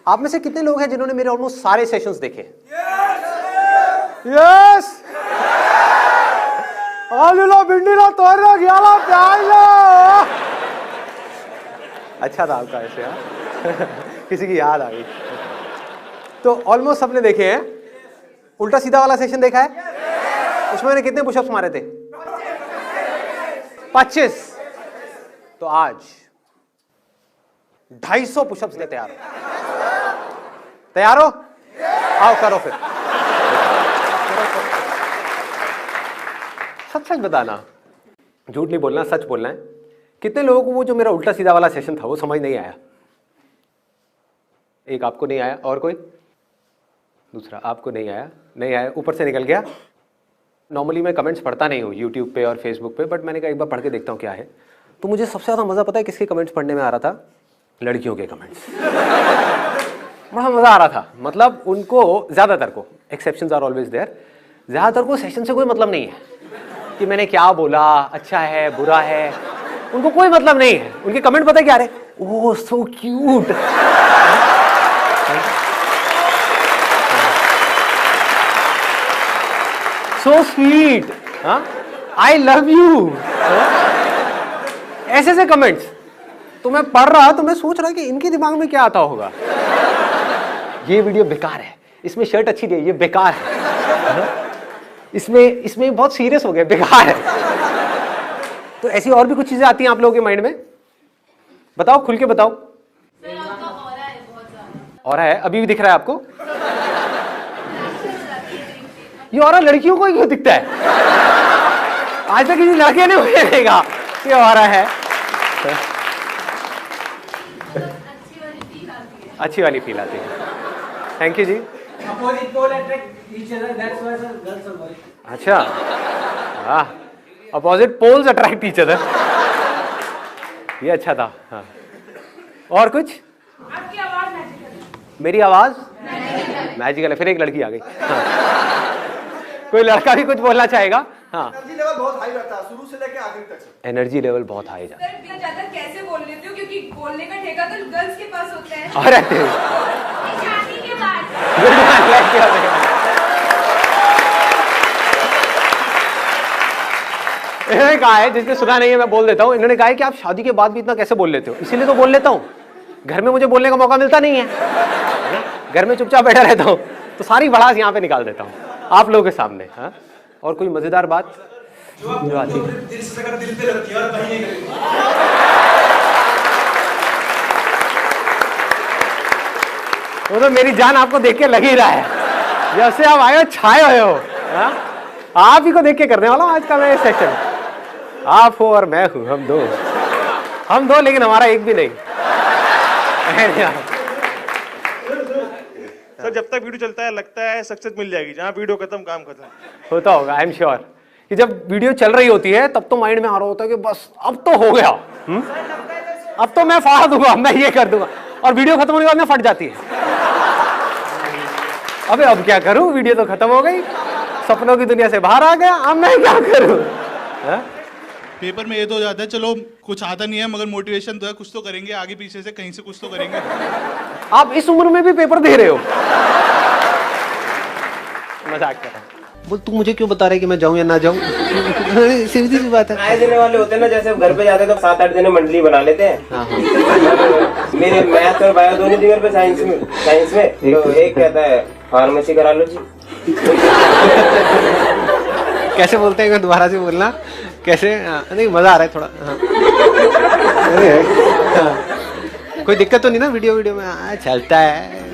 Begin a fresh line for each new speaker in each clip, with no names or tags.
आप में से कितने लोग हैं जिन्होंने मेरे ऑलमोस्ट सारे सेशंस देखे? यस। आलूला भिंडीला तोरला गयाला प्याजला। अच्छा था आपका ऐसे, हाँ। किसी की याद आ गई। तो ऑलमोस्ट सबने देखे हैं। उल्टा सीधा वाला सेशन देखा है? उसमें मैंने कितने पुशअप्स मारे थे? 25। तो आज 250 पुशअप्स ले तैयार हो? तैयार हो? आओ करो फिर। सच बताना, झूठ नहीं बोलना, सच बोलना है। कितने लोगों को वो जो मेरा उल्टा सीधा वाला सेशन था वो समझ नहीं आया? एक आपको नहीं आया, और कोई? दूसरा आपको नहीं आया, नहीं आया, ऊपर से निकल गया। नॉर्मली मैं कमेंट्स पढ़ता नहीं हूँ यूट्यूब पे और फेसबुक पे, बट मैंने कहा एक बार पढ़ के देखता हूँ क्या है। तो मुझे सबसे ज़्यादा मज़ा पता है किसके कमेंट्स पढ़ने में आ रहा था? लड़कियों के कमेंट्स। बड़ा मज़ा आ रहा था। मतलब उनको, ज़्यादातर को, एक्सेप्शंस आर ऑलवेज देयर, ज़्यादातर को सेशन से कोई मतलब नहीं है कि मैंने क्या बोला, अच्छा है बुरा है, उनको कोई मतलब नहीं है। उनके कमेंट पता है क्या रहे? Oh so cute, so sweet, I love you, ऐसे ऐसे कमेंट्स। तो मैं पढ़ रहा, तो मैं सोच रहा कि इनके दिमाग में क्या आता होगा। ये वीडियो बेकार है, इसमें शर्ट अच्छी नहीं है, ये बेकार है, इसमें बहुत सीरियस हो गया, बेकार है। तो ऐसी और भी कुछ चीजें आती हैं आप लोगों के माइंड में? बताओ, खुल के बताओ। ऑरा है, अभी भी दिख रहा है आपको? ये ऑरा लड़कियों को ही क्यों दिखता है? आज तक किसी लड़के ने मुझे देखा ये ऑरा है। अच्छी वाली फील आती है। थैंक यू जी। अच्छा, हाँ, opposite poles attract each other, ये अच्छा था। हाँ, और कुछ?
आपकी आवाज मैजिकल है।
मेरी आवाज मैजिकल है। फिर एक लड़की आ गई। हाँ। कोई लड़का भी कुछ बोलना चाहेगा? हाँ।
एनर्जी लेवल बहुत हाई रहता है शुरू से लेकर आखिर तक।
एनर्जी लेवल बहुत हाई जाता है।
सर ज्यादा कैसे बोल लेते हो? क्योंकि बोलने का ठेका तो गर्ल्स के पास होता है।
अरे
शादी के बाद
इन्होंने कहा है, जिसने सुना नहीं है मैं बोल देता हूँ, इन्होंने कहा है कि आप शादी के बाद भी इतना कैसे बोल लेते हो? इसीलिए तो बोल लेता हूँ, घर में मुझे बोलने का मौका मिलता नहीं है, घर में चुपचाप बैठा रहता हूँ, तो सारी भड़ास यहाँ पे निकाल देता हूँ आप लोगों के सामने। हाँ, और कोई मजेदार बात जो आती है?
दिल से अगर दिल पे लगती है और कहीं नहीं लगती।
वो तो मेरी जान आपको देख के लग ही रहा है, जब से आप आए हो छाए हुए हो। हाँ? आप ही को देख के करने वाला हूँ आज का मैं सेशन। आप हो और मैं हूँ, हम दो लेकिन हमारा एक भी नहीं।
सर जब तक वीडियो चलता है लगता है सक्सेस मिल जाएगी, जहाँ वीडियो खत्म काम खत्म।
होता होगा, आई एम श्योर कि जब वीडियो चल रही होती है तब तो माइंड में आ रहा होता है कि बस अब तो हो गया, अब तो मैं फाड़ दूंगा, मैं ये कर दूंगा, और वीडियो खत्म होने के बाद में फट जाती है। अबे अब क्या करूं, वीडियो तो खत्म हो गई, सपनों की दुनिया से बाहर आ गया, अब मैं क्या करूं?
पेपर में ये तो हो जाता है चलो कुछ आता नहीं है मगर मोटिवेशन तो है, कुछ तो करेंगे, आगे पीछे से कहीं से कुछ तो करेंगे।
आप इस उम्र में भी पेपर दे रहे हो? मजाक कर रहा हूं। बोल तू मुझे क्यों बता रहे कि मैं जाऊं या ना जाऊं? सीधी सी बात है।
आए देने वाले होते हैं ना, जैसे घर पे जाते हैं तो 7-8 दिन मंडली बना लेते हैं। मेरे मैथ और बायो दोनों जगह पे साइंस में तो एक कहता है फार्मेसी करा लो जी।
कैसे बोलते हैं, दोबारा से बोलना कैसे? नहीं मजा आ रहा है थोड़ा। हाँ। कोई दिक्कत तो नहीं ना वीडियो में? चलता है।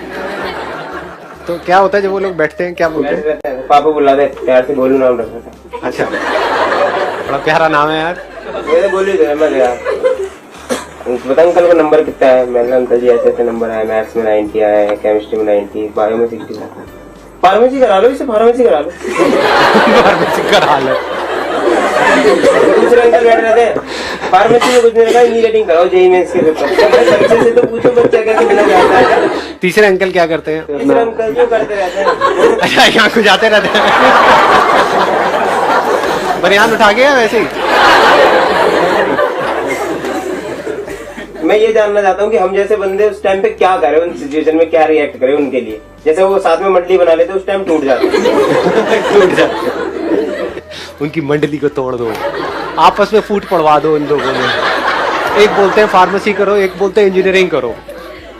तो क्या होता है जब वो लोग बैठते हैं, क्या बोलते हैं?
पापा बुला दे, प्यार से गोलू नाम रखा था।
अच्छा, बड़ा प्यारा नाम है यार।
मेरे गोलू जो है, मैं गया बता अंकल का नंबर कितना है? मैंने अंकल जी ऐसे नंबर आया, मैथ्स में 90 आया है, केमिस्ट्री में 90, बायो में 60। फार्मेसी करा लो, इसे फार्मेसी करा लो।
फार्मेसी करा लो।
दूसरे अंकल बैठ रहे थे, फार्मेसी में कुछ नहीं रखा, इंजीनियरिंग कराओ जेईई मेंस के पेपर। से तो पूछो बच्चा कैसे मिला जाता है।
तीसरे अंकल क्या करते हैं?
तीसरे अंकल जो करते रहते हैं।
अच्छा, यहाँ को जाते रहते हैं। बनियान उठा के वैसे ही
मैं ये जानना चाहता हूँ कि हम जैसे बंदे उस टाइम पे क्या करें, उन सिचुएशन में क्या रिएक्ट करें उनके लिए। जैसे वो साथ में मंडली बना लेते उस टाइम टूट जाते टूट जाते।
उनकी मंडली को तोड़ दो, आपस में फूट पड़वा दो इन लोगों में। एक बोलते हैं फार्मेसी करो, एक बोलते हैं इंजीनियरिंग करो।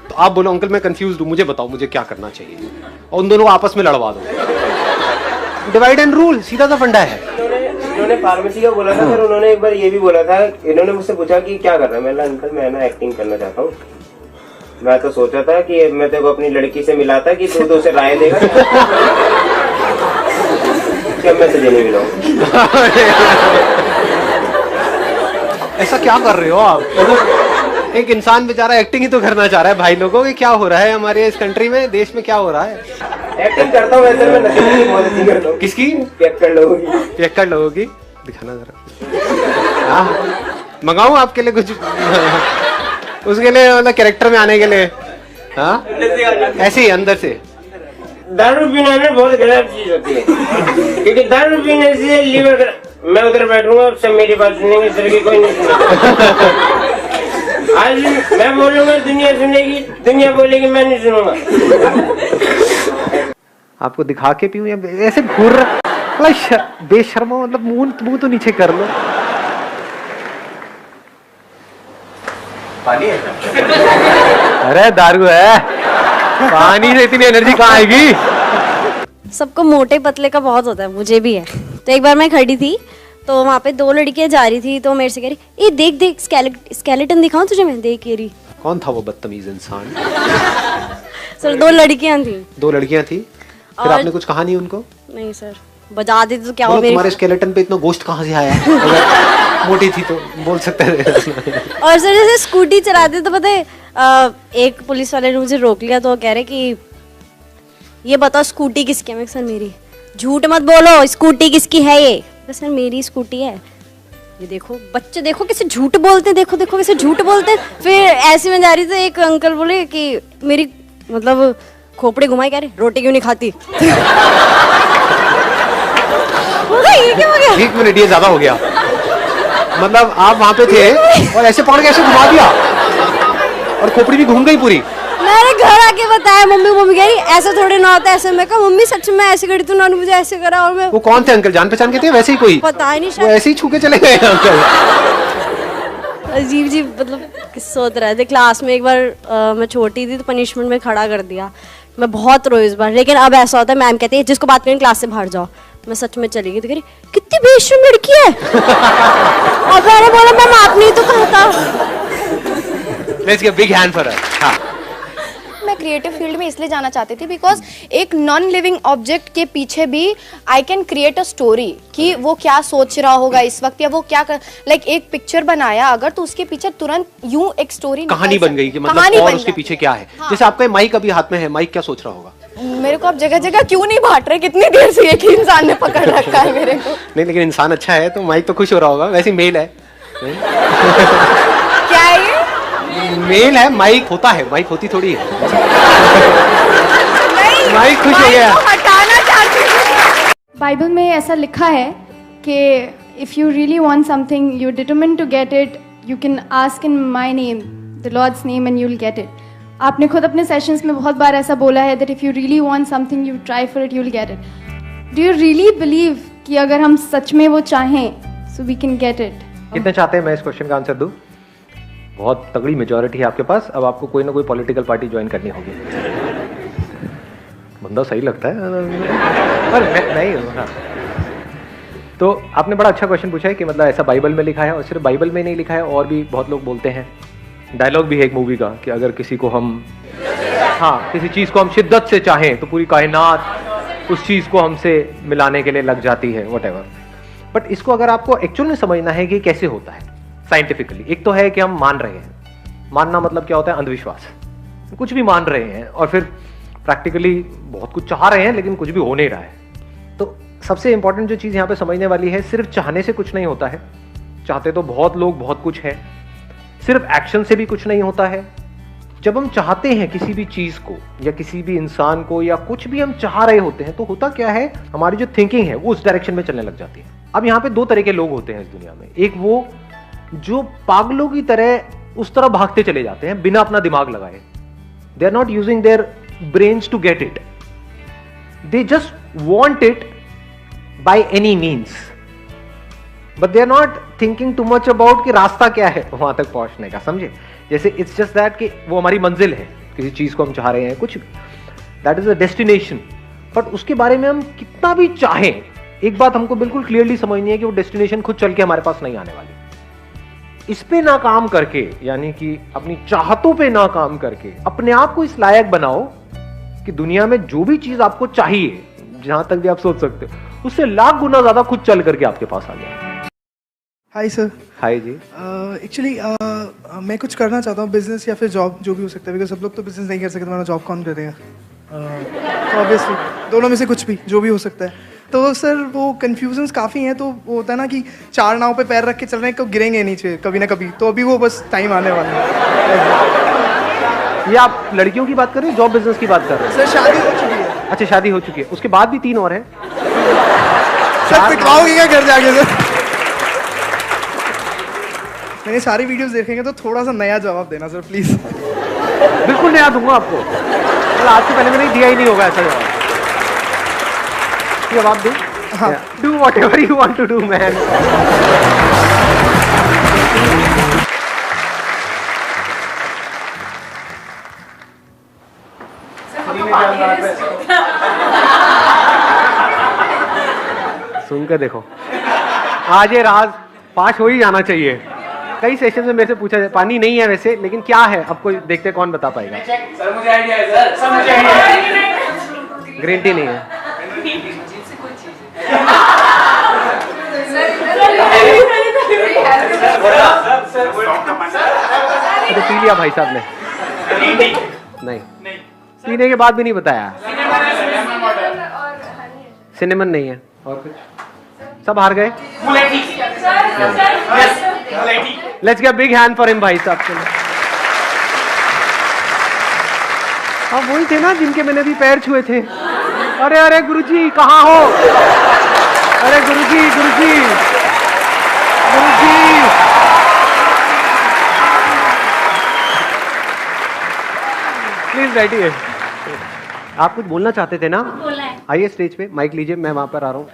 तो आप बोलो अंकल मैं कंफ्यूज हूँ, मुझे बताओ मुझे क्या करना चाहिए, और उन दोनों को आपस में लड़वा दो। डिवाइड एंड रूल, सीधा सा फंडा है।
इन्होंने फार्मेसी का बोला था, फिर उन्होंने एक बार ये भी बोला था, इन्होंने मुझसे पूछा कि क्या कर रहा है। मैंने अंकल मैं ना एक्टिंग करना चाहता हूँ। मैं तो सोचा था कि मैं तेरे को अपनी लड़की से मिला था कि तू तो उसे राय देगा कि अब मैं तुझे नहीं मिलाऊंगा।
ऐसा क्या कर रहे हो आप? एक इंसान बेचारा एक्टिंग ही तो करना चाह रहा है भाई लोगों। कि क्या हो रहा है हमारे इस कंट्री में, देश में क्या हो रहा है?
एक्टिंग करता हूँ वैसे, मैं नकल की बहुत अच्छी करता हूँ।
किसकी?
पियक्कड़ लोगों की।
पियक्कड़ लोगों की दिखाना जरा। हाँ मंगाऊं आपके लिए कुछ उसके लिए, मतलब कैरेक्टर में आने के लिए। हाँ ऐसे ही अंदर से।
दारू पीना ना बहुत गलत चीज होती है, क्योंकि दारू पीने से लीवर। मैं उधर बैठूंगा, सब मेरी बात सुनेंगे, इस तरह की कोई नहीं सुनेगा। आज मैं बोलूंगा दुनिया सुनेगी, दुनिया बोलेगी मैं नहीं सुनूंगा।
आपको दिखा के पीऊं या ऐसे घूर रहा बेशर्मा, मतलब मुंह तो नीचे कर लो।
पानी है?
अरे दारू है, पानी से इतनी एनर्जी कहाँ आएगी?
सबको मोटे पतले का बहुत होता है, मुझे भी है। तो एक बार मैं खड़ी थी तो वहाँ पे दो लड़कियां जा रही थी, तो मेरे से कह रही, ये देख देख स्केलेटन दिखाऊं तुझे मैं? देख ये रही।
कौन था वो बदतमीज इंसान?
सर दो लड़कियां थी।
दो लड़कियां थी, फिर
और-
आपने कुछ कहा नहीं उनको?
नहीं सर, बजा देते तो क्या हो
बोलो,
मेरे।
तुम्हारे स्केलेटन पे इतना गोश्त कहाँ से आया है? अगर मोटी थी तो बोल सकते थे।
और सर जैसे स्कूटी चलाते तो पता है, एक पुलिस वाले ने मुझे रोक लिया, तो वो कह रहे कि ये बताओ स्कूटी किसकी है? मैं सर मेरी। झूठ मत बोलो, स्कूटी किसकी है ये? सर मेरी स्कूटी है। ये देखो बच्चे, देखो कैसे झूठ बोलते हैं, देखो देखो कैसे झूठ बोलते हैं। फिर ऐसे में जा रही तो एक अंकल बोले कि मेरी मतलब खोपड़ी घुमाई, कह रहे रोटी क्यों नहीं खाती? ये क्या हो गया?
एक मिनट, ये ज्यादा हो गया। मतलब आप वहां पे थे और ऐसे पकड़ के ऐसे घुमा दिया और खोपड़ी भी घूम गई पूरी।
मैंने घर आके बताया, मम्मी कह रही ऐसे थोड़ी ना होता है। ऐसे मैं कहा मम्मी सच में ऐसे करी तू, उन्होंने मुझे ऐसे करा। और मैं
वो कौन थे अंकल, जान पहचान के थे वैसे ही कोई?
पता ही नहीं,
वो
शायद
ऐसे ही छू के चले गए अंकल।
अजीब अजीब मतलब किस्से होते रहे थे। क्लास में एक बार मैं छोटी थी तो पनिशमेंट में खड़ा कर दिया। मैं बहुत रोई इस बार, लेकिन अब ऐसा होता है मैम कहती है जिसको बात करें क्लास से बाहर जाओ। मैं सच में चली गई तो कह रही कितनी बेशर्म लड़की है। और मैंने बोला मैम आपने ही तो कहा था।
Let's give big hand for her. हाँ
मैं क्रिएटिव फील्ड में इसलिए जाना चाहती थी बिकॉज एक नॉन लिविंग ऑब्जेक्ट के पीछे भी I can create a story कि वो क्या सोच रहा होगा इस वक्त, या वो क्या लाइक एक पिक्चर बनाया अगर तो उसके पीछे तुरंत यूं एक स्टोरी
कहानी बन गई कि मतलब और उसके पीछे क्या है। हाँ। जैसे आपका माइक अभी हाथ में है, माइक क्या सोच रहा होगा?
मेरे को अब जगह जगह क्यों नहीं बांट रहे, कितनी देर से एक ही इंसान ने पकड़ रखा है मेरे को।
नहीं लेकिन इंसान अच्छा है तो माइक तो खुश हो रहा होगा। वैसे मेल है।
क्या है ये?
मेल है, माइक होता है, माइक होती थोड़ी है।
नहीं,
माइक खुश हो गया।
हटाना चाहती हूँ।
बाइबल में ऐसा लिखा है कि if you really want something, you determine to get it, you can ask in my name, the lord's name, and you will get it. आपने खुद अपने सेशंस में बहुत बार ऐसा बोला है that if you really want something, you try for it, you will get it. Do you really believe कि अगर हम सच में वो चाहें so we can get it?
कितने चाहते हैं मैं इस क्वेश्चन का आंसर दूं? बहुत तगड़ी मेजॉरिटी है आपके पास। अब आपको कोई ना कोई पॉलिटिकल पार्टी ज्वाइन करनी होगी। बंदा सही लगता है पर नहीं। हाँ। तो आपने बड़ा अच्छा क्वेश्चन पूछा है कि मतलब ऐसा बाइबल में लिखा है, और सिर्फ बाइबल में नहीं लिखा है, और भी बहुत लोग बोलते हैं। डायलॉग भी है एक मूवी का कि अगर किसी को हम किसी चीज़ को हम शिद्दत से चाहें तो पूरी कायनात उस चीज़ को हमसे मिलाने के लिए लग जाती है, व्हाटएवर। बट इसको अगर आपको एक्चुअल में समझना है कि कैसे होता है साइंटिफिकली, एक तो है कि हम मान रहे हैं। मानना मतलब क्या होता है? अंधविश्वास। कुछ भी मान रहे हैं और फिर प्रैक्टिकली बहुत कुछ चाह रहे हैं लेकिन कुछ भी हो नहीं रहा है। तो सबसे इंपॉर्टेंट जो चीज़ यहाँ पे समझने वाली है, सिर्फ चाहने से कुछ नहीं होता है। चाहते तो बहुत लोग बहुत कुछ है। सिर्फ एक्शन से भी कुछ नहीं होता है। जब हम चाहते हैं किसी भी चीज़ को या किसी भी इंसान को या कुछ भी हम चाह रहे होते हैं, तो होता क्या है, हमारी जो थिंकिंग है वो उस डायरेक्शन में चलने लग जाती है। अब यहाँ पे दो तरह के लोग होते हैं इस दुनिया में। एक वो जो पागलों की तरह उस तरफ भागते चले जाते हैं बिना अपना दिमाग लगाए. They are not using their brains to get it. They just want it by any means. But they are not thinking too much about कि रास्ता क्या है वहां तक पहुंचने का, समझे? जैसे it's just that कि वो हमारी मंजिल है, किसी चीज को हम चाह रहे हैं, कुछ that is a destination. But उसके बारे में हम कितना भी चाहें, एक बात हमको बिल्कुल क्लियरली समझनी है कि वो डेस्टिनेशन खुद चल के हमारे पास नहीं आने वाली. इस पे ना काम करके, यानी कि अपनी चाहतों पे ना काम करके अपने आप को इस लायक बनाओ कि दुनिया में जो भी चीज आपको चाहिए, जहां तक भी आप सोच सकते हो, उससे लाख गुना ज्यादा खुद चल करके आपके पास आ जाए.
Hi sir.
हाय जी.
एक्चुअली मैं कुछ करना चाहता हूँ, बिजनेस या फिर जॉब, जो भी हो सकता है, बिकॉज सब लोग तो बिजनेस नहीं कर सकते, तुम्हारा जॉब कौन करेगा? तो ऑब्वियसली दोनों में से कुछ भी, जो भी हो सकता है. तो सर वो कन्फ्यूजन्स काफ़ी हैं. तो वो होता है ना कि 4 नाव पे पैर रख के चल रहे हैं, कब गिरेंगे नीचे कभी ना कभी. तो अभी वो बस टाइम आने वाला है.
ये आप लड़कियों की बात कर रहे हैं, जॉब बिजनेस की बात कर रहे हैं?
सर शादी हो चुकी है.
अच्छा, शादी हो चुकी है, उसके बाद भी 3 और हैं.
सर पिटवाओगे क्या घर जाके? सर मैंने सारी वीडियोस देखेंगे तो थोड़ा सा नया जवाब देना सर प्लीज.
बिल्कुल नया दूंगा आपको. आज से पहले मैंने दिया ही नहीं होगा ऐसा जवाब. जवाब दूं? हाँ. Do whatever you want to do man. सुन के देखो, आज ये राज पास हो ही जाना चाहिए. कई सेशन में मेरे से पूछा जाए, पानी नहीं है वैसे, लेकिन क्या है आपको देखते कौन बता पाएगा?
सर मुझे आइडिया है सर. सर मुझे आइडिया है.
ग्रीन टी नहीं है. तो पी लिया भाई साहब ने. नहीं, पीने के बाद भी नहीं बताया. सिनेमन नहीं है. और कुछ? सब हार गए. Let's give a big hand for him भाई साहब के लिए. अब वही थे ना जिनके मैंने भी पैर छुए थे. अरे अरे गुरुजी कहाँ हो? अरे गुरुजी गुरुजी गुरुजी. प्लीज बैठिए. आप कुछ बोलना चाहते थे ना? आइए स्टेज पे, माइक लीजिए, मैं वहां पर आ रहा हूँ.